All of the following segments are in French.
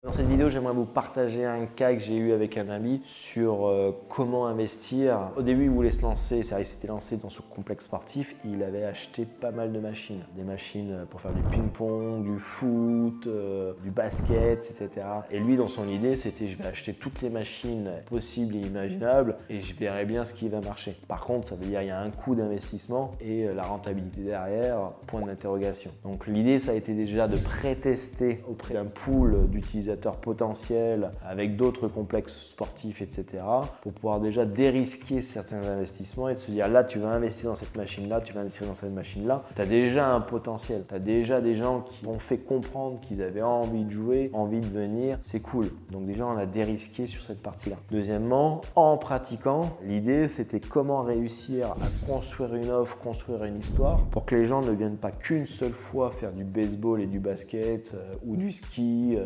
Dans cette vidéo, j'aimerais vous partager un cas que j'ai eu avec un ami sur comment investir. Au début, il voulait se lancer, il s'était lancé dans ce complexe sportif. Il avait acheté pas mal de machines. Des machines pour faire du ping-pong, du foot, du basket, etc. Et lui, dans son idée, c'était je vais acheter toutes les machines possibles et imaginables et je verrai bien ce qui va marcher. Par contre, ça veut dire qu'il y a un coût d'investissement et la rentabilité derrière, point d'interrogation. Donc l'idée, ça a été déjà de pré-tester auprès d'un pool d'utilisateurs potentiels avec d'autres complexes sportifs, etc. pour pouvoir déjà dérisquer certains investissements et de se dire là, tu vas investir dans cette machine-là, tu vas investir dans cette machine-là. Tu as déjà un potentiel, tu as déjà des gens qui ont fait comprendre qu'ils avaient envie de jouer, envie de venir, c'est cool. Donc déjà, on a dérisqué sur cette partie-là. Deuxièmement, en pratiquant, l'idée, c'était comment réussir à construire une offre, construire une histoire pour que les gens ne viennent pas qu'une seule fois faire du baseball et du basket ou du ski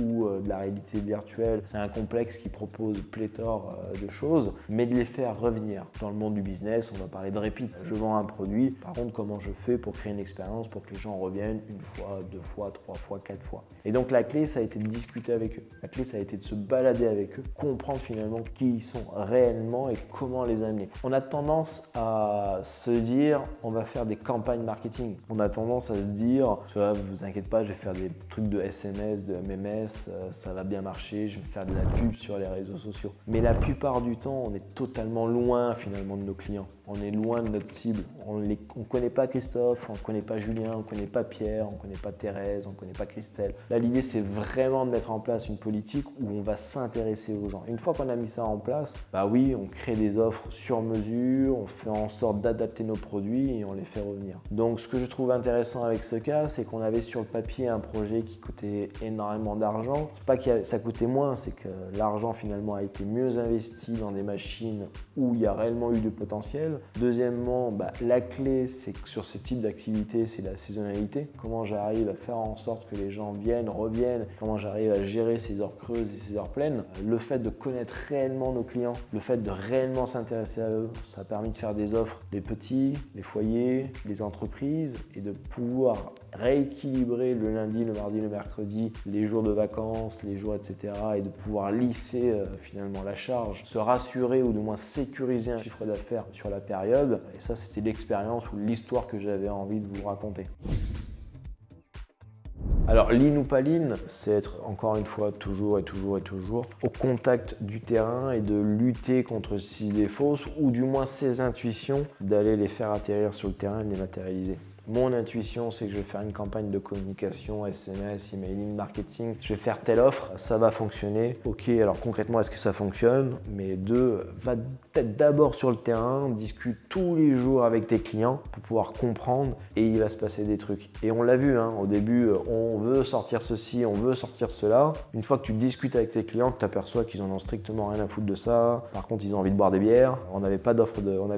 ou de la réalité virtuelle. C'est un complexe qui propose pléthore de choses, mais de les faire revenir. Dans le monde du business, on va parler de repeat. Je vends un produit, par contre, comment je fais pour créer une expérience pour que les gens reviennent une fois, deux fois, trois fois, quatre fois. Et donc la clé, ça a été de discuter avec eux. La clé, ça a été de se balader avec eux, comprendre finalement qui ils sont réellement et comment les amener. On a tendance à se dire, on va faire des campagnes marketing. On a tendance à se dire, vous inquiétez pas, je vais faire des trucs de SMS, de MMS, ça va bien marcher, je vais faire de la pub sur les réseaux sociaux. Mais la plupart du temps, on est totalement loin finalement de nos clients. On est loin de notre cible. On ne connaît pas Christophe, on ne connaît pas Julien, on ne connaît pas Pierre, on ne connaît pas Thérèse, on ne connaît pas Christelle. Là, l'idée, c'est vraiment de mettre en place une politique où on va s'intéresser aux gens. Une fois qu'on a mis ça en place, bah oui, on crée des offres sur mesure, on fait en sorte d'adapter nos produits et on les fait revenir. Donc, ce que je trouve intéressant avec ce cas, c'est qu'on avait sur le papier un projet qui coûtait énormément d'argent. C'est pas que ça coûtait moins, c'est que l'argent finalement a été mieux investi dans des machines où il y a réellement eu du potentiel. Deuxièmement, la clé, c'est que sur ce type d'activité, c'est la saisonnalité. Comment j'arrive à faire en sorte que les gens viennent, reviennent, comment j'arrive à gérer ces heures creuses et ces heures pleines. Le fait de connaître réellement nos clients, le fait de réellement s'intéresser à eux, ça a permis de faire des offres les petits, les foyers, les entreprises et de pouvoir rééquilibrer le lundi, le mardi, le mercredi, les jours de vacances, les jours, etc. et de pouvoir lisser finalement la charge, se rassurer ou du moins sécuriser un chiffre d'affaires sur la période. Et ça, c'était l'expérience ou l'histoire que j'avais envie de vous raconter. Alors, lean ou pas lean, c'est être encore une fois toujours au contact du terrain et de lutter contre ces idées fausses ou du moins ces intuitions, d'aller les faire atterrir sur le terrain et de les matérialiser. Mon intuition, c'est que je vais faire une campagne de communication, SMS, emailing, marketing. Je vais faire telle offre, ça va fonctionner. Ok, alors concrètement, est-ce que ça fonctionne? Mais deux, va peut-être d'abord sur le terrain, discute tous les jours avec tes clients pour pouvoir comprendre et il va se passer des trucs. Et on l'a vu, au début, on veut sortir ceci, on veut sortir cela. Une fois que tu discutes avec tes clients, tu t'aperçois qu'ils en ont strictement rien à foutre de ça. Par contre, ils ont envie de boire des bières. On avait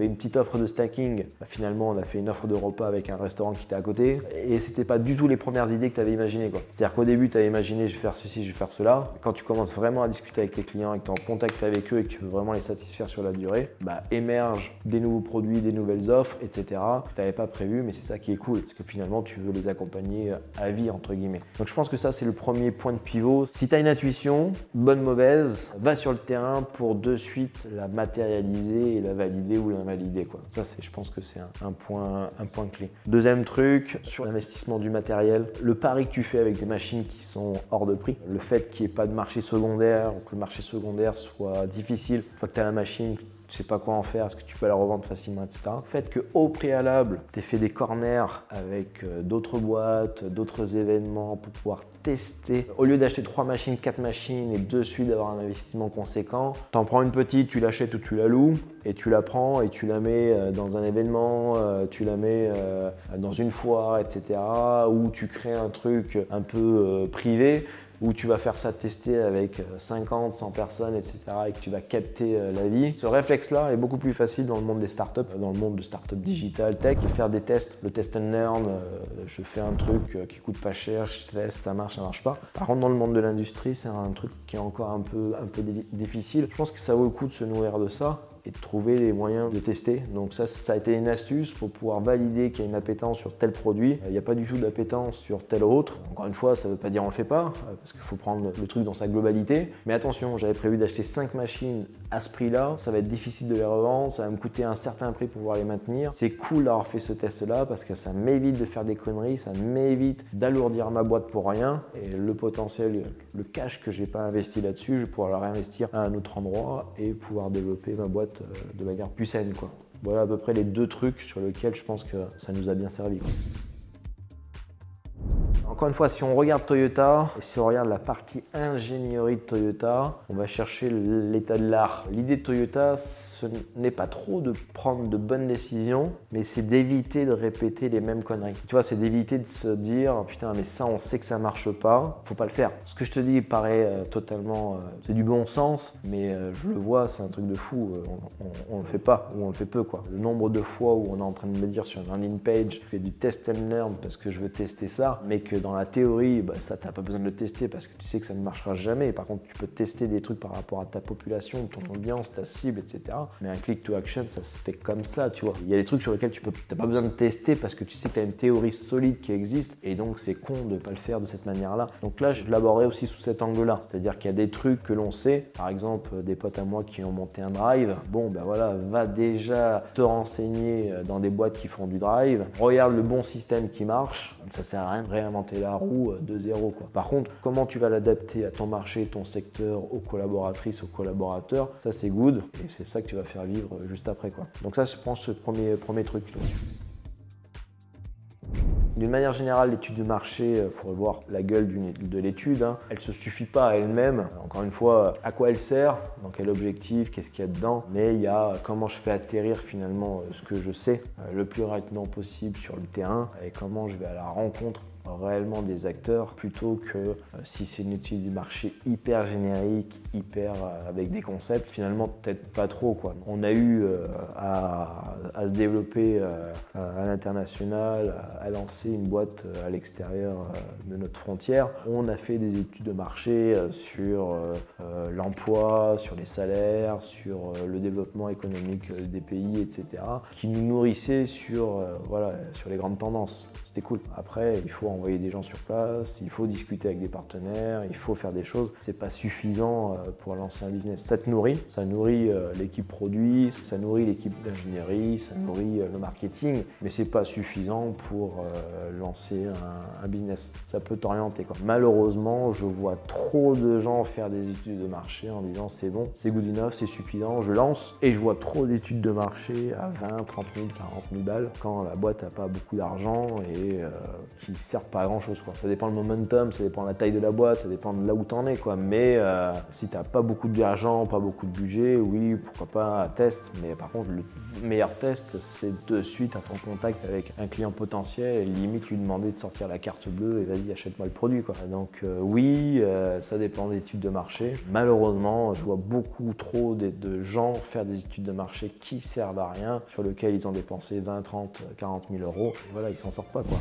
une petite offre de stacking. Finalement, on a fait une offre de repas avec un restaurant qui était à côté et c'était pas du tout les premières idées que tu avais imaginées. C'est-à-dire qu'au début, tu avais imaginé je vais faire ceci, je vais faire cela. Quand tu commences vraiment à discuter avec tes clients et que tu es en contact avec eux et que tu veux vraiment les satisfaire sur la durée, émergent des nouveaux produits, des nouvelles offres, etc. que tu n'avais pas prévu, mais c'est ça qui est cool parce que finalement, tu veux les accompagner à vie, entre guillemets. Donc je pense que ça, c'est le premier point de pivot. Si tu as une intuition, bonne, mauvaise, va sur le terrain pour de suite la matérialiser et la valider ou l'invalider. Ça, je pense que c'est un point clé. Deuxième truc, sur l'investissement du matériel, le pari que tu fais avec des machines qui sont hors de prix, le fait qu'il n'y ait pas de marché secondaire ou que le marché secondaire soit difficile, une fois que tu as la machine, tu ne sais pas quoi en faire, est-ce que tu peux la revendre facilement, etc. Le fait qu'au préalable, tu aies fait des corners avec d'autres boîtes, d'autres événements pour pouvoir tester. Au lieu d'acheter 3 machines, 4 machines et de suite d'avoir un investissement conséquent, tu en prends une petite, tu l'achètes ou tu la loues et tu la prends et tu la mets dans un événement, tu la mets dans une foire, etc. ou tu crées un truc un peu privé où tu vas faire ça tester avec 50, 100 personnes, etc. et que tu vas capter la vie. Ce réflexe-là est beaucoup plus facile dans le monde des startups, dans le monde de startups digital, tech, et faire des tests, le test and learn, je fais un truc qui coûte pas cher, je teste, ça marche pas. Par contre, dans le monde de l'industrie, c'est un truc qui est encore un peu difficile. Je pense que ça vaut le coup de se nourrir de ça et de trouver les moyens de tester. Donc ça a été une astuce pour pouvoir valider qu'il y a une appétence sur tel produit. Il n'y a pas du tout d'appétence sur tel autre. Encore une fois, ça ne veut pas dire on ne le fait pas, parce parce qu'il faut prendre le truc dans sa globalité. Mais attention, j'avais prévu d'acheter 5 machines à ce prix-là, ça va être difficile de les revendre, ça va me coûter un certain prix pour pouvoir les maintenir. C'est cool d'avoir fait ce test-là parce que ça m'évite de faire des conneries, ça m'évite d'alourdir ma boîte pour rien. Et le potentiel, le cash que j'ai pas investi là-dessus, je vais pouvoir le réinvestir à un autre endroit et pouvoir développer ma boîte de manière plus saine, quoi. Voilà à peu près les 2 trucs sur lesquels je pense que ça nous a bien servi, quoi. Encore une fois, si on regarde Toyota et si on regarde la partie ingénierie de Toyota, on va chercher l'état de l'art. L'idée de Toyota, ce n'est pas trop de prendre de bonnes décisions, mais c'est d'éviter de répéter les mêmes conneries. Tu vois, c'est d'éviter de se dire « Putain, mais ça, on sait que ça marche pas, faut pas le faire ». Ce que je te dis paraît totalement… c'est du bon sens, mais je le vois, c'est un truc de fou. On le fait pas ou on le fait peu, quoi. Le nombre de fois où on est en train de me dire sur une landing page, je fais du test and learn parce que je veux tester ça, mais que dans la théorie, ça, tu n'as pas besoin de le tester parce que tu sais que ça ne marchera jamais. Par contre, tu peux tester des trucs par rapport à ta population, ton audience, ta cible, etc. Mais un click to action, ça se fait comme ça, tu vois. Il y a des trucs sur lesquels tu n'as pas besoin de tester parce que tu sais que tu as une théorie solide qui existe et donc c'est con de ne pas le faire de cette manière-là. Donc là, je l'aborderai aussi sous cet angle-là. C'est-à-dire qu'il y a des trucs que l'on sait, par exemple, des potes à moi qui ont monté un drive. Bon, ben voilà, va déjà te renseigner dans des boîtes qui font du drive. Regarde le bon système qui marche. Ça sert à rien de réinventer la roue de zéro, quoi. Par contre, comment tu vas l'adapter à ton marché, ton secteur, aux collaboratrices, aux collaborateurs, ça c'est good et c'est ça que tu vas faire vivre juste après, quoi. Donc ça, je pense, ce premier truc là-dessus. D'une manière générale, l'étude de marché, il faut revoir la gueule de l'étude. Elle ne se suffit pas à elle-même. Encore une fois, à quoi elle sert, dans quel objectif, qu'est-ce qu'il y a dedans. Mais il y a comment je fais atterrir finalement ce que je sais le plus rapidement possible sur le terrain et comment je vais à la rencontre réellement des acteurs plutôt que si c'est une étude du marché hyper générique, hyper avec des concepts, finalement peut-être pas trop, quoi. On a eu à se développer à l'international, à lancer une boîte à l'extérieur de notre frontière. On a fait des études de marché sur l'emploi, sur les salaires, sur le développement économique des pays, etc. qui nous nourrissaient sur, voilà, sur les grandes tendances. C'était cool. Après, il faut envoyer des gens sur place, il faut discuter avec des partenaires, il faut faire des choses. C'est pas suffisant pour lancer un business. Ça te nourrit, ça nourrit l'équipe produit, ça nourrit l'équipe d'ingénierie, ça nourrit le marketing, mais c'est pas suffisant pour lancer un business. Ça peut t'orienter, quoi. Malheureusement, je vois trop de gens faire des études de marché en disant c'est bon, c'est good enough, c'est suffisant, je lance. Et je vois trop d'études de marché à 20, 30 000, 40 000 balles quand la boîte n'a pas beaucoup d'argent et qui ne servent pas à grand chose, quoi. Ça dépend le momentum, ça dépend de la taille de la boîte, ça dépend de là où t'en es, quoi. Mais si t'as pas beaucoup d'argent, pas beaucoup de budget, oui, pourquoi pas un test. Mais par contre, le meilleur test, c'est de suite être en contact avec un client potentiel et limite lui demander de sortir la carte bleue et vas-y, achète-moi le produit, quoi. Donc oui, ça dépend des études de marché. Malheureusement, je vois beaucoup trop de gens faire des études de marché qui servent à rien, sur lesquelles ils ont dépensé 20, 30, 40 000 euros. Et voilà, ils s'en sortent pas, quoi.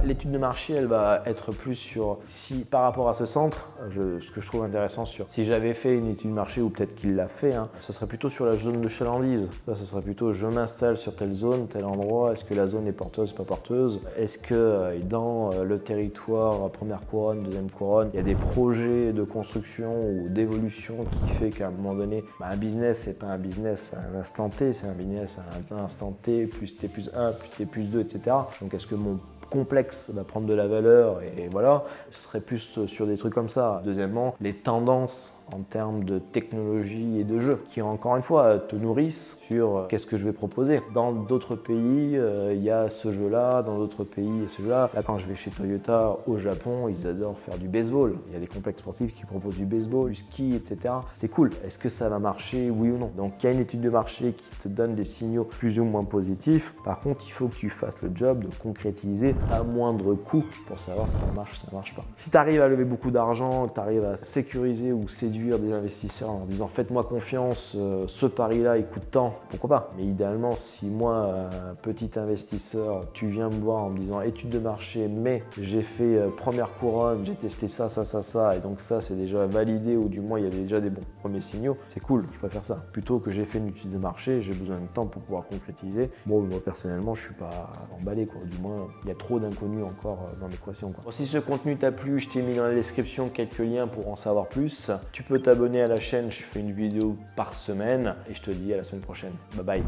L'étude de marché, elle va être plus sur, si par rapport à ce centre, ce que je trouve intéressant sur, si j'avais fait une étude de marché, ou peut-être qu'il l'a fait, ça serait plutôt sur la zone de chalandise. Ça serait plutôt, je m'installe sur telle zone, tel endroit, est-ce que la zone est porteuse, pas porteuse? Est-ce que dans le territoire, première couronne, deuxième couronne, il y a des projets de construction ou d'évolution qui fait qu'à un moment donné, un business, c'est pas un business à un instant T, c'est un business à un instant T, plus T plus 1, plus T plus 2, etc. Donc est-ce que mon complexe va prendre de la valeur et voilà, ce serait plus sur des trucs comme ça. Deuxièmement, les tendances en termes de technologie et de jeu qui, encore une fois, te nourrissent sur qu'est-ce que je vais proposer. Dans d'autres pays, il y a ce jeu-là, dans d'autres pays, il y a ce jeu-là. Là, quand je vais chez Toyota au Japon, ils adorent faire du baseball. Il y a des complexes sportifs qui proposent du baseball, du ski, etc. C'est cool. Est-ce que ça va marcher, oui ou non? Donc, il y a une étude de marché qui te donne des signaux plus ou moins positifs. Par contre, il faut que tu fasses le job de concrétiser à moindre coût pour savoir si ça marche ou si ça ne marche pas. Si tu arrives à lever beaucoup d'argent, tu arrives à sécuriser ou séduire des investisseurs en disant faites-moi confiance, ce pari-là il coûte tant, pourquoi pas. Mais idéalement, si moi, petit investisseur, tu viens me voir en me disant étude de marché, mais j'ai fait première couronne, j'ai testé ça, et donc ça c'est déjà validé ou du moins il y avait déjà des bons premiers signaux, c'est cool, je préfère ça. Plutôt que j'ai fait une étude de marché, j'ai besoin de temps pour pouvoir concrétiser. Bon, moi personnellement, je suis pas emballé, quoi. Du moins, il y a trop trop d'inconnus encore dans l'équation. Bon, si ce contenu t'a plu, je t'ai mis dans la description quelques liens pour en savoir plus. Tu peux t'abonner à la chaîne, je fais une vidéo par semaine et je te dis à la semaine prochaine. Bye bye.